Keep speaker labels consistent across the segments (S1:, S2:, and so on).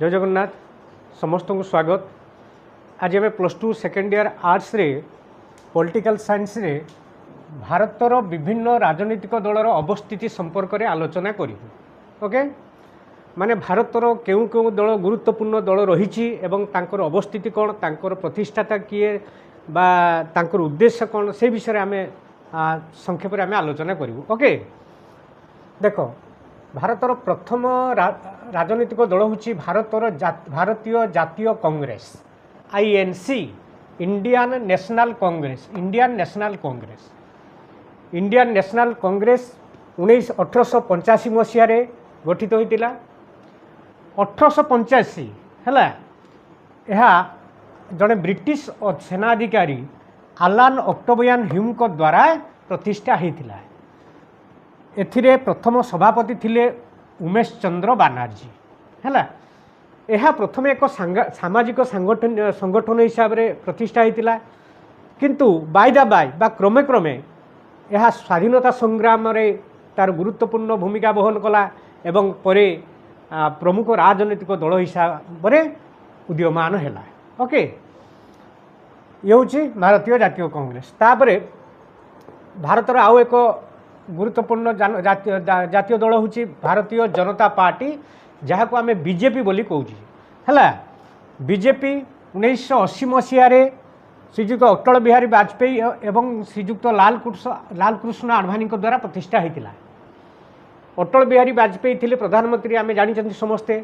S1: जय जगन्नाथ समस्त को स्वागत। आज आम +2 सेकेंड ईयर आर्ट्स रे पॉलिटिकल साइंस रे भारतर विभिन्न राजनीतिक दलर अवस्थिति संपर्क में आलोचना करूँ। ओके माने भारतर केउ केउ दल गुरुत्वपूर्ण दल रही एवं अवस्थिति कौन तांकर प्रतिष्ठाता किए बा तांकर उद्देश्य कौन से विषय आम संक्षेप में आलोचना करूँ। ओके देख भारतर प्रथम राजनीतिक दल हूँ भारतीय जातीय Congress INC Indian national Congress Indian national Congress 1885 मसीह गठित होता 1885 है जड़े ब्रिटिश सेनाधिकारी आलान ऑक्टेवियन ह्यूम को द्वारा प्रतिष्ठा होता। एथिरे प्रथम सभापति थिले उमेश चंद्र बानर्जी है। यह प्रथम एक सामाजिक संगठन हिसाब से प्रतिष्ठा होता किंतु बाय द बाय बा क्रमे क्रमे यह स्वाधीनता संग्राम रे तार गुरुत्वपूर्ण भूमिका बहन कला एवं परे प्रमुख राजनीतिक दल हिसाब से उदीयमान है। ओके ये हूँ भारतीय जातीय कांग्रेस। तापरे भारतर आउ एक गुरुत्वपूर्ण जातीय दल हूँ भारतीय जनता पार्टी जहाँ को आम बीजेपी बोली कहूँ है। बीजेपी 1980 मसीह श्रीजुक्त अटल बिहारी वाजपेयी एवं श्रीजुक्त लालकृष्ण आडवाणी द्वारा प्रतिष्ठा होता। अटल बिहारी वाजपेयी थिले प्रधानमंत्री आम जानी समस्ते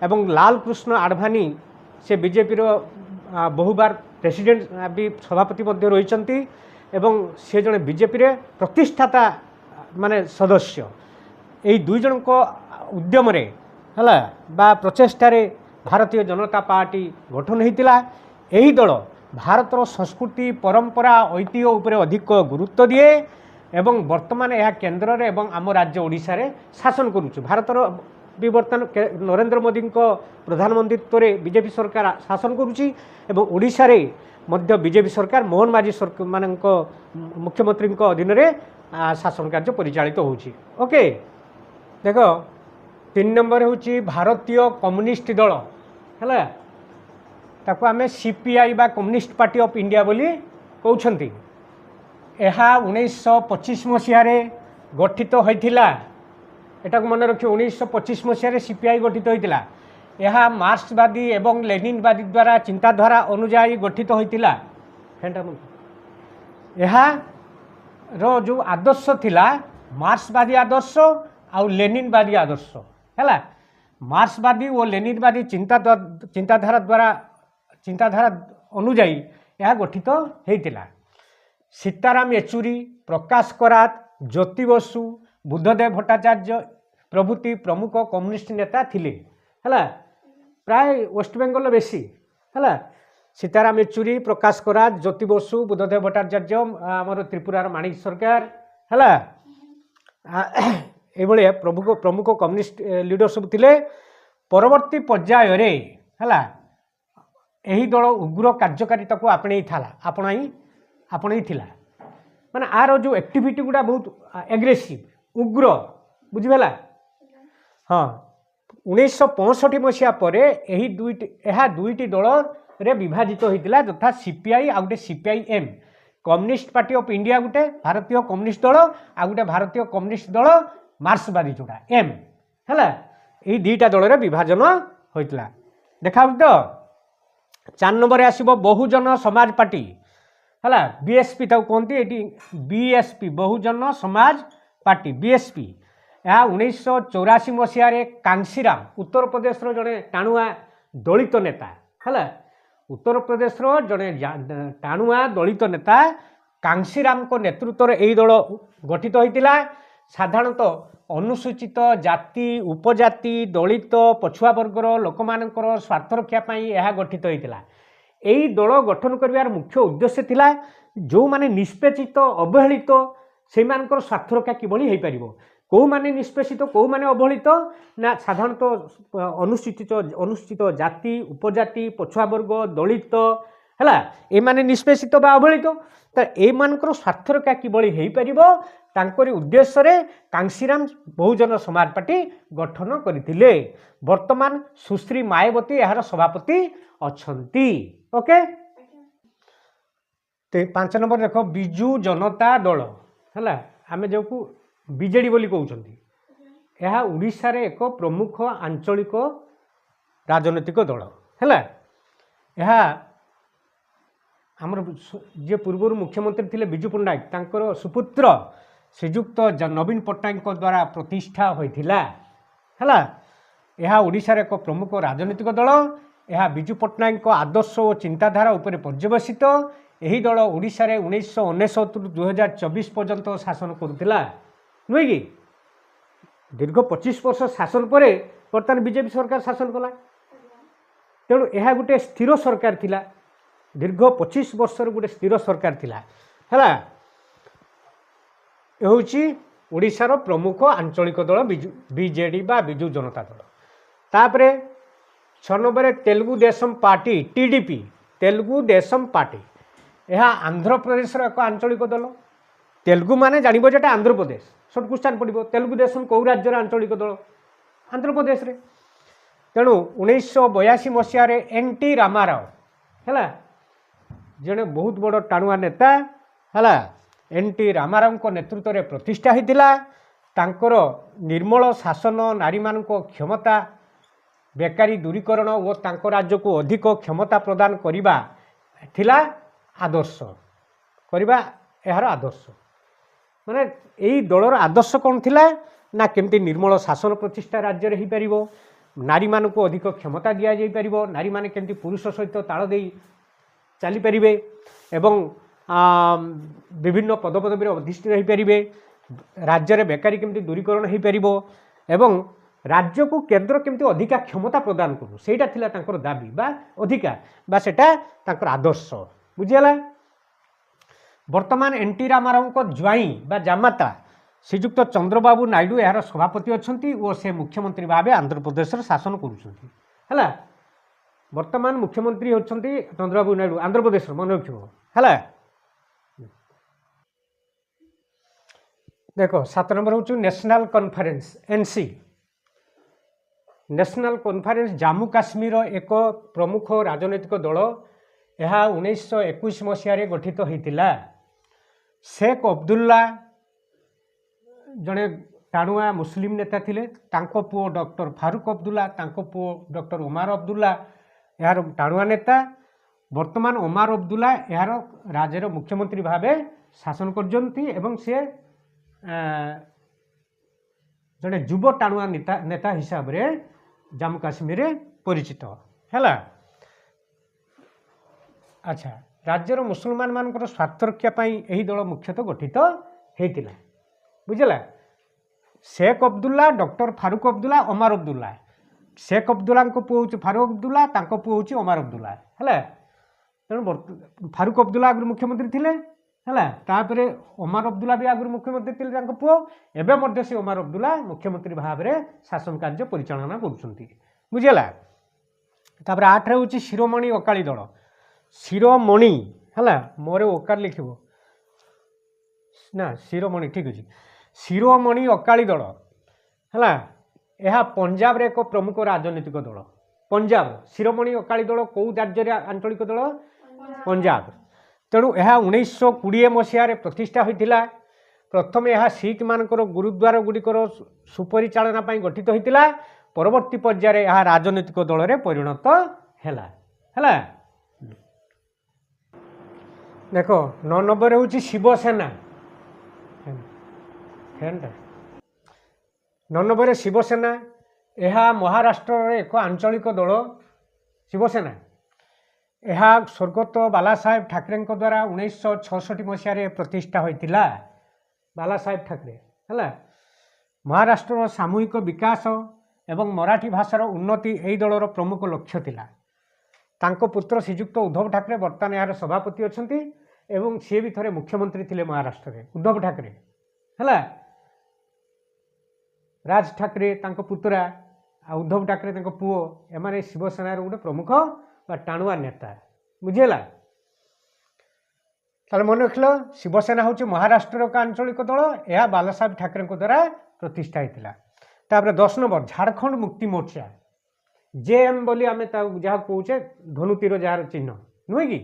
S1: एवं लालकृष्ण आडवाणी से बीजेपी बहुबार प्रेसिडेंट भी सभापति रही एवं से जड़े बीजेपी रे प्रतिष्ठाता माने सदस्य यही दुई जन को उद्यम रे हला बा प्रचेष्टार भारतीय जनता पार्टी गठन होता। यही दल भारतर संस्कृति परंपरा ऐतिह्य उपरे अधिक गुरुत्व दिए एवं वर्तमान यह केन्द्र रे एवं आम राज्य ओडिशा रे शासन करुच्छ। भारतर भी बर्तमान नरेंद्र मोदी प्रधानमंत्रित्व रे बीजेपी सरकार शासन करुच्ची एवं ओडिशा रे मध्य बीजेपी सरकार मोहन माझी मानक मुख्यमंत्री अधीन रे शासन कार्य परिचालित होउची। ओके देख 3 नंबर हूँ भारतीय कम्युनिस्ट दल है ताको आमे सीपीआई बा कम्युनिस्ट पार्टी ऑफ इंडिया बोली कहउछंती। यह 1925 मसीह गठित होइथिला। एटा को मन रखियो 1925 मसीह सीपीआई गठित होइथिला। यह मार्क्सवादी एवं लेनिनवादी द्वारा चिंताधारा अनुଯାयी गठित होइथिला। यह रो जो आदर्श थिला मार्क्सवादी आदर्श आउ लेनिनवादी आदर्श है। मार्क्सवादी और लेनिनवादी चिंताधारा अनुଯାयी यह गठित होइथिला। सीताराम येचुरी प्रकाश करात ज्योति बसु बुद्धदेव भट्टाचार्य प्रभृति प्रमुख कम्युनिस्ट नेता थिले है। प्राय वेस्ट बेंगल बेसी है। सीताराम येचुरी प्रकाश करात ज्योति बसु बुद्धदेव भट्टाचार्य आमर त्रिपुरार माणिक सरकार है ये प्रमुख कम्युनिस्ट लीडर सब थिले। परवर्ती पर्याय रे है यही दल उग्र कार्यकारिता को आपणाई थिला। माने आर जो एक्टिविटी गुड़ा बहुत एग्रेसिव उग्र बुझिगला। हाँ 1965 मसीहा पर यही दुईटी दल रे विभाजित होता यथा सीपीआई आ गोटे CPIM communist party of India गोटे भारतीय कम्युनिस्ट दल आ गोटे भारतीय कम्युनिस्ट दल मार्क्सवादी जोड़ा एम है। यही दुईटा दल रे विभाजन होता देखा तो 4 नंबर आसब बहुजन समाज पार्टी है बीएसपी ताको कहते ये BSP Bahujan Samaj party BSP. यह 1984 मसीह कांसीराम उत्तर प्रदेश जड़े टाणुआ दलित नेता है। उत्तर प्रदेश जड़े टाणुआ दलित नेता कांसीराम को नेतृत्व में यही दल गठित होता। साधारणतः अनुसूचित जाति उपजाति दलित पछुआ वर्गर लोक मानकर स्वार्थ रक्षा यह गठित होता। यही दल गठन कर मुख्य उद्देश्य थिला जो माने निष्पेषित अवहेलित से स्वार्थ रक्षा किभली हो पार कौ माने निष्पेषित कौ माने अवहेलित ना साधारणतः अनुसूचित जाति उपजाति पछुआ वर्ग दलित है एमाने निष्पेषित बा अवहेलित तो एमानकर स्वार्थ रक्षा किभଳି ହେଇପାରିବ तांकरी उद्देश्य रे कांसीराम बहुजन समाज पार्टी गठन करथिले। वर्तमान सुश्री मायावती यार सभापति अछंती। ओके तो 5 नंबर देख बिजु जनता दल है आम जो बीजेडी बोली कहते यह ओडिशा रे एक प्रमुख आंचलिक राजनैतिक दल है यह आमर जे पूर्व मुख्यमंत्री थिले बिजू पट्टनायक तांकर सुपुत्र श्रीजुक्त नवीन पट्टनायक द्वारा प्रतिष्ठा होइथिला है यह ओडिशा रे एक प्रमुख राजनैतिक दल यह बिजू पट्टनायक आदर्श और चिंताधारा उपर पर्यवसित यही दल ओडिशा रे 1999 2024 पर्यंत शासन करुला नुहे कि दीर्घ 25 वर्ष शासन पर बर्तमान बीजेपी सरकार शासन कला तेणु यह गोटे स्थिर सरकार थिला दीर्घ 25 वर्ष गोटे स्थिर सरकार थिला है ओडिशार प्रमुख आंचलिक दल बीजेडी बा बिजू जनता दल तापरे 6 number Telugu Desam party TDP Telugu Desam party यह आंध्र प्रदेश एक आंचलिक दल तेलुगु माने जानिबो जेटा आंध्र प्रदेश शॉर्ट क्वेश्चन पड़ो तेलुगु देशम कौ राज्यर आंचलिक दल आंध्र प्रदेश रे तेणु 1982 मसीह एनटी रामाराव है जड़े बहुत बड़ टाणुआ नेता है एनटी रामाराव को नेतृत्व में प्रतिष्ठा होता तांकर निर्मल शासन नारी मान क्षमता बेकारी दूरीकरण और तांको राज्य को अधिक क्षमता प्रदान करवा थिला आदर्श करवा यार आदर्श माने यही दलर आदर्श कौन थिला ना केमती निर्मल शासन प्रतिष्ठा राज्य रे ही परिबो नारी मान को अधिक क्षमता दिया जाई परिबो नारी माने केमती पुरुष सहित ताल देई चली परिबे एवं विभिन्न पदपदवी अधिष्ठित हो पारे राज्य में बेकारी केमती दूरीकरण हो पार एवं राज्य को केंद्र केमती अधिका क्षमता प्रदान करू सेटा थिला तांकर दाबी बा अधिका बा सेटा तांकर आदर्श बुझीगला। वर्तमान एनटी रामाराव को ज्वाई बा जामाता श्रीजुक्त चंद्रबाबू नायडू यार सभापति अच्छंती और से मुख्यमंत्री भाव आंध्र प्रदेश शासन करुछंती है वर्तमान मुख्यमंत्री होछंती चंद्रबाबू नायडू आंध्र प्रदेश मन रखिबो है देखो 7 नंबर हूँ national conference NC national conference Jammu Kashmir एक प्रमुख राजनैतिक दल यह 1921 मसीह गठित होता शेख अब्दुल्ला जड़े टाणुआ मुस्लिम नेता थिले तांको पुओ डॉक्टर फारूक अब्दुल्ला तांको पुओ डॉक्टर उमर अब्दुल्ला यार टाणुआ नेता वर्तमान उमर अब्दुल्ला यार राज्यर मुख्यमंत्री भाव शासन करजंती एवं से जड़े युव टाणुआ नेता हिसाब रे जम्मू काश्मीर परिचित है। अच्छा राज्यर मुसलमान मानकर स्वार्थ रक्षा यही दल मुख्यतः गठित होता बुझला शेख अब्दुल्ला डॉक्टर फारूक अब्दुल्ला उमर अब्दुल्ला शेख अब्दुल्ला पुओ हूँ फारूक अब्दुल्ला पुओ हूँ उमर अब्दुल्ला है तेणु फारूक अब्दुल्ला आगुरी मुख्यमंत्री थिले है तापर उमर अब्दुल्ला भी आगुरी मुख्यमंत्री थिले पुओ एवं मध्य से उमर अब्दुल्ला मुख्यमंत्री भाव में शासन कार्य परिचालना करुँच बुझीगला। तापर 8 हूँ शिरोमणि अकाली दल शिरोमणि है मोर ओकार लिखो ना शिरोमणि ठीक अच्छे शिरोमणि अकाली दल है यह पंजाब रे एक प्रमुख राजनीतिक दल पंजाब शिरोमणि अकाली दल कौ राज्य आंचलिक दल पंजाब तेणु यह 1920 मसीह प्रतिष्ठा होता प्रथम यह सिख मानकर गुरुद्वार गुड़िकर सुपरिचालना गठित होता परवर्ती पर्यायर यह राजनीतिक दल में परिणत है। देखो 9 नंबर हूँ शिवसेना 9 नंबर शिवसेना यह महाराष्ट्र एक आंचलिक दल शिवसेना यह स्वर्गत बाला साहेब ठाकरे द्वारा 1966 मसीह प्रतिष्ठा होता बाला साहेब ठाकरे है महाराष्ट्र सामूहिक विकास एवं मराठी भाषार उन्नति यही दलर प्रमुख लक्ष्य थिला तांको पुत्र श्रीजुक्त उद्धव ठाकरे बर्तमान यार सभापति अच्छंती एवं सी भी थे मुख्यमंत्री थिले महाराष्ट्र में उद्धव ठाकरे है राज ठाकरे तांको पुतरा आ उद्धव ठाकरे तांको पुओ एमाने शिवसेना गोटे प्रमुख बा टाणुआ नेता बुझीगला। ताले मन रखिल शिवसेना हूँ महाराष्ट्र एक आंचलिक दल यह बालासाहेब ठाकरे द्वारा प्रतिष्ठा होता। तापर 10 नंबर झारखंड मुक्ति मोर्चा जेएम बोली आम जहाँ कहे धनु तीर जार चिन्ह नुहे कि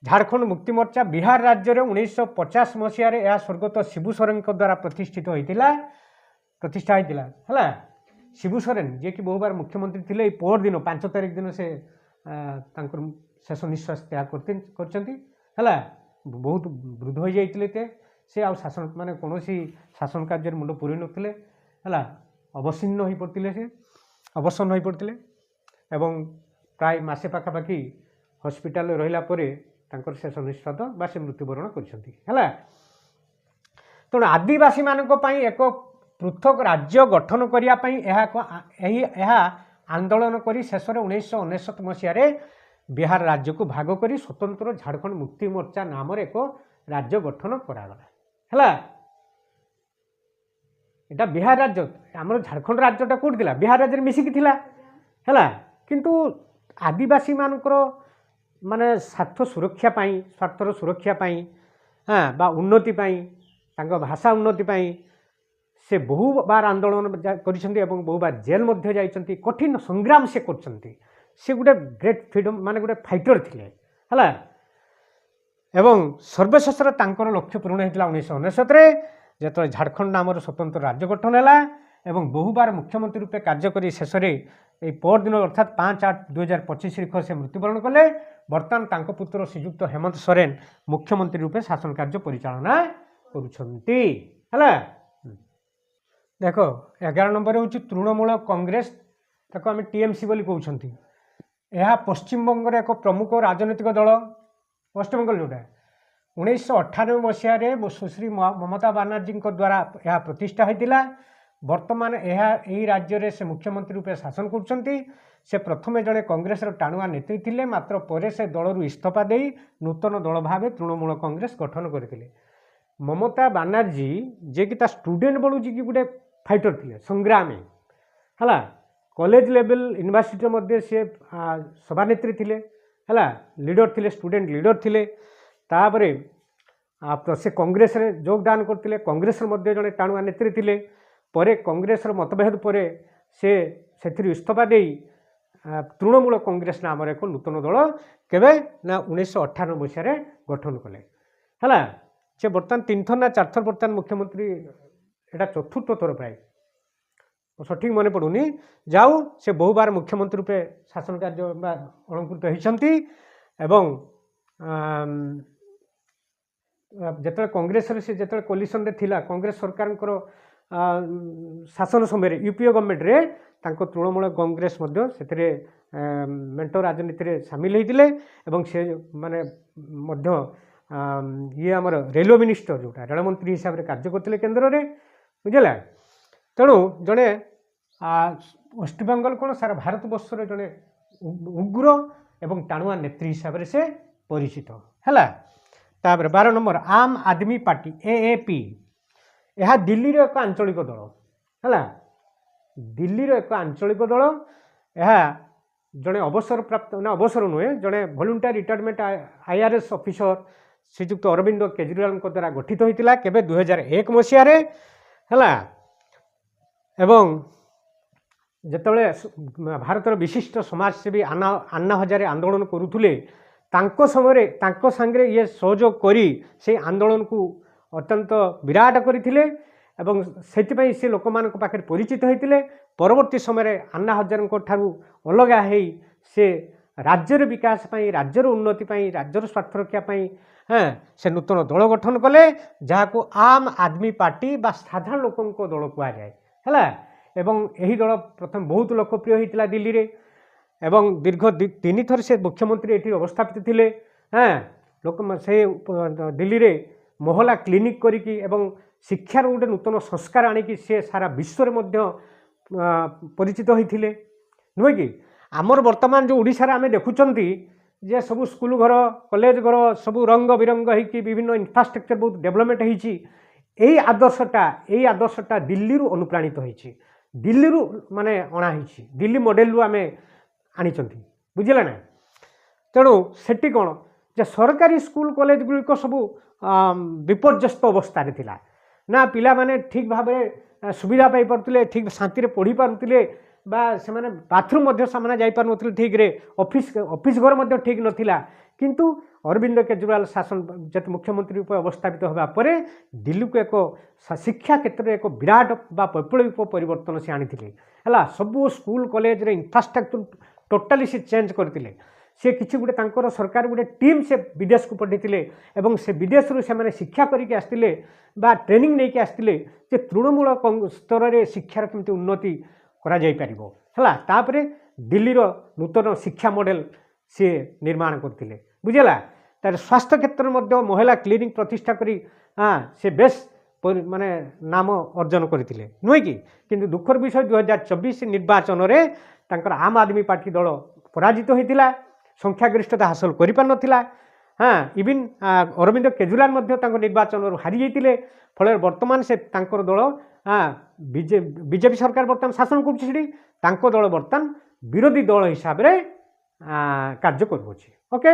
S1: झारखंड मुक्ति मोर्चा बिहार राज्य में 1950 मसीह यह स्वर्गत शिबू सोरेन द्वारा प्रतिष्ठा होता है। शिबू सोरेन जी कि बहुबार मुख्यमंत्री थे पर दिन 5 तारिख दिन से शेष निश्वास त्याग कर बहुत वृद्ध हो जाते से आ शासन माने कौन शासन कार्य मुंड पूरी नथिले है अवसीन्न हो पड़ते से अवसन्न हो पड़ते एवं प्राय मासे पाखापाखि हॉस्पिटल रहिला परे तांकर शेष निश्वास बा से मृत्युवरण कर तेणु आदिवासी मानक पई एक पृथक राज्य गठन करने आंदोलन कर शेष 1969 मसीह बिहार राज्य को भाग कर स्वतंत्र झारखंड मुक्ति मोर्चा नाम एक राज्य गठन करागला है। बिहार राज्य आम झारखंड राज्यटा कौट थी बिहार राज्य मिसिकी है किंतु आदिवासी मानकर माने स्वार्थ सुरक्षा स्वार्थर सुरक्षा हाँ बा उन्नति भाषा उन्नति से बहु बार आंदोलन कर बहु बार जेल जाइछन्ति कठिन संग्राम से करछन्ति से गोटे ग्रेट फ्रीडम माने गोटे फाइटर थिले हला एवं सर्वशेष तांकर लक्ष्य पूर्ण होता 1969 जो झारखंड नाम स्वतंत्र राज्य गठन है एवं बहु बार मुख्यमंत्री रूपे कार्य कर शेष पर दिन अर्थात 5/8/2025 से मृत्युवरण कले। बर्तमान तांको पुत्र श्रीजुक्त हेमंत सोरेन मुख्यमंत्री रूपे शासन कार्य परिचालना करुछन्ति हला। देखो 11 नंबर हूँ तृणमूल कांग्रेस ताको आम टीएमसी बोली कहउछन्ति। यह पश्चिम बंगर एक प्रमुख राजनीतिक दल पश्चिम बंगाल जोटा 1998 मसीह सुश्री ममता बनर्जी द्वारा यह प्रतिष्ठा होता। वर्तमान यही राज्य से मुख्यमंत्री रूपे शासन करछन्ति। से प्रथमे जड़े कांग्रेस टाणुआ नेत्री थिले मात्र परे से दलरू इस्तीफा दे नूतन दल भाव तृणमूल कांग्रेस गठन करथिले। ममता बनर्जी जे कि स्टूडेंट बलू जी कि गोटे फाइटर थिले संग्रामी है कॉलेज लेवल यूनिवर्सिटी मध्य सी सभानेत्री थिले है लीडर थिले स्टूडेंट लीडर थिले। तापरे से कांग्रेस रे योगदान करथिले कांग्रेस मध्य जड़े टाणुआ नेत्री थिले। परे कांग्रेस मतभेद पर से इस्तीफा दे तृणमूल कांग्रेस नाम एक नूतन दल केवे ना 1998 मसीह गठन कले है। से बर्तमान 3 थर ना 4 थर बर्तमान मुख्यमंत्री एटा 4th थर प्राय सठिक मन पड़ूनी जाऊ से बहु बार मुख्यमंत्री रूपे शासन कार्य अलंकृत होती एवं जिते कांग्रेस से जो कोलिशन रे थिला कांग्रेस सरकार शासन समय यूपीए गवर्नमेंट रे तांको तृणमूल कांग्रेस से मेंट राजनीति रे सामिल होते एवं से माने मध्य ये आमर रेलवे मिनिस्टर जोटा रेल मंत्री हिसाब से कार्य करते केन्द्र में बुझेगा। तेणु जड़े वेस्टबेंगल कौन सारा भारत वर्ष जड़े उग्र एवं टाणुआ नेत्री हिसाब से परिचित है। 12 नंबर आम आदमी पार्टी AAP यह दिल्ली एक आंचलिक दल है। दिल्ली एक आंचलिक दल यह जड़े अवसर प्राप्त ना अवसर नुहे जड़े वॉलंटियर रिटायरमेंट IRS ऑफिसर श्रीजुक्त अरविंद केजरीवाल द्वारा गठित होता केबे 2001 मसीह है। एवं जितेबाला भारतर विशिष्ट समाजसेवी अन्ना हजारे आंदोलन करुले समय सांगे ये सहयोग करी से आंदोलन को अत्यंत विराट करते एवं से से लोक मान पाखे परिचित होते। परवर्ती समय अन्ना हजार अलग हो से राज्यर विकास राज्यर उन्नति राज्यर स्वार्थ रक्षापी हाँ से नूतन दल गठन कले जहाँ को आम आदमी पार्टी बा साधारण लोकों दल कहुए है। एवं यही दल प्रथम बहुत लोकप्रिय होता दिल्ली रे एवं दीर्घ 3 थर से मुख्यमंत्री ये अवस्थापित थे। हाँ लोक से दिल्ली रे मोहल्ला क्लिनिक करिकी एवं शिक्षार गोटे नूतन संस्कार आणिकी से सारा विश्व में परिचित होते नुहे कि आमर वर्तमान जो ओडिशा आम देखुंट जे सब स्कूल घर कॉलेज घर सब रंग बिरंग होती विभिन्न इंफ्रास्ट्रक्चर बहुत डेवलपमेंट होती। यही आदर्शटा दिल्ली रु अनुप्राणित होती दिल्ली रु माने अणाही दिल्ली मॉडल रु आम आनी बुझे ना। तेणु सेठी कौन ଯେ ସରକାରୀ ସ୍କୁଲ କଲେଜ ଗୁଡ଼ିକ ସବୁ ବିପର୍ଯ୍ୟସ୍ତ ଅବସ୍ଥାରେ ଥିଲା ନା ପିଲାମାନେ ଠିକ୍ ଭାବରେ ସୁବିଧା ପାଇପାରୁଥିଲେ ଠିକ୍ ଶାନ୍ତିରେ ପଢ଼ି ପାରୁଥିଲେ ବା ସେମାନେ ବାଥରୁମ୍ ମଧ୍ୟ ସେମାନେ ଯାଇପାରୁନଥିଲେ ଠିକ୍ରେ ଅଫିସ୍ ଘର ମଧ୍ୟ ଠିକ୍ ନଥିଲା କିନ୍ତୁ ଅରବିନ୍ଦ କେଜରିୱାଲ ଶାସନ ଯେତେ ମୁଖ୍ୟମନ୍ତ୍ରୀ ରୂପେ ଅବସ୍ଥାପିତ ହେବା ପରେ ଦିଲ୍ଲୀକୁ ଏକ ଶିକ୍ଷା କ୍ଷେତ୍ରରେ ଏକ ବିରାଟ ବା ବୈପ୍ଳବିକ ପରିବର୍ତ୍ତନ ସେ ଆଣିଥିଲେ ହେଲା ସବୁ ସ୍କୁଲ କଲେଜରେ ଇନଫ୍ରାଷ୍ଟ୍ରକ୍ଚର ଟୋଟାଲି ସେ ଚେଞ୍ଜ କରିଥିଲେ ସେ କିଛି ଗୋଟେ ତାଙ୍କର ସରକାର ଗୋଟେ ଟିମ୍ ସେ ବିଦେଶକୁ ପଠାଇଥିଲେ ଏବଂ ସେ ବିଦେଶରୁ ସେମାନେ ଶିକ୍ଷା କରିକି ଆସିଥିଲେ ବା ଟ୍ରେନିଂ ନେଇକି ଆସିଥିଲେ ଯେ ତୃଣମୂଳ ସ୍ତରରେ ଶିକ୍ଷାର କେମିତି ଉନ୍ନତି କରାଯାଇପାରିବ ହେଲା ତାପରେ ଦିଲ୍ଲୀର ନୂତନ ଶିକ୍ଷା ମଡେଲ ସେ ନିର୍ମାଣ କରିଥିଲେ ବୁଝିଲା ତାର ସ୍ୱାସ୍ଥ୍ୟ କ୍ଷେତ୍ରରେ ମଧ୍ୟ ମହିଳା କ୍ଲିନିକ୍ ପ୍ରତିଷ୍ଠା କରି ସେ ବେଶ ମାନେ ନାମ ଅର୍ଜନ କରିଥିଲେ ନୁହେଁ କି କିନ୍ତୁ ଦୁଃଖର ବିଷୟ 2024 ନିର୍ବାଚନରେ ତାଙ୍କର ଆମ୍ ଆଦମୀ ପାର୍ଟି ଦଳ ପରାଜିତ ହୋଇଥିଲା ସଂଖ୍ୟାଗରିଷ୍ଠତା ହାସଲ କରିପାରିନଥିଲା ଇଭିନ୍ ଅରବିନ୍ଦ କେଜରିୱାଲ ମଧ୍ୟ ତାଙ୍କ ନିର୍ବାଚନରୁ ହାରିଯାଇଥିଲେ ଫଳରେ ବର୍ତ୍ତମାନ ସେ ତାଙ୍କର ଦଳ ବିଜେପି ସରକାର ବର୍ତ୍ତମାନ ଶାସନ କରୁଛି ସେଠି ତାଙ୍କ ଦଳ ବର୍ତ୍ତମାନ ବିରୋଧୀ ଦଳ ହିସାବରେ କାର୍ଯ୍ୟ କରୁଅଛି ଓକେ।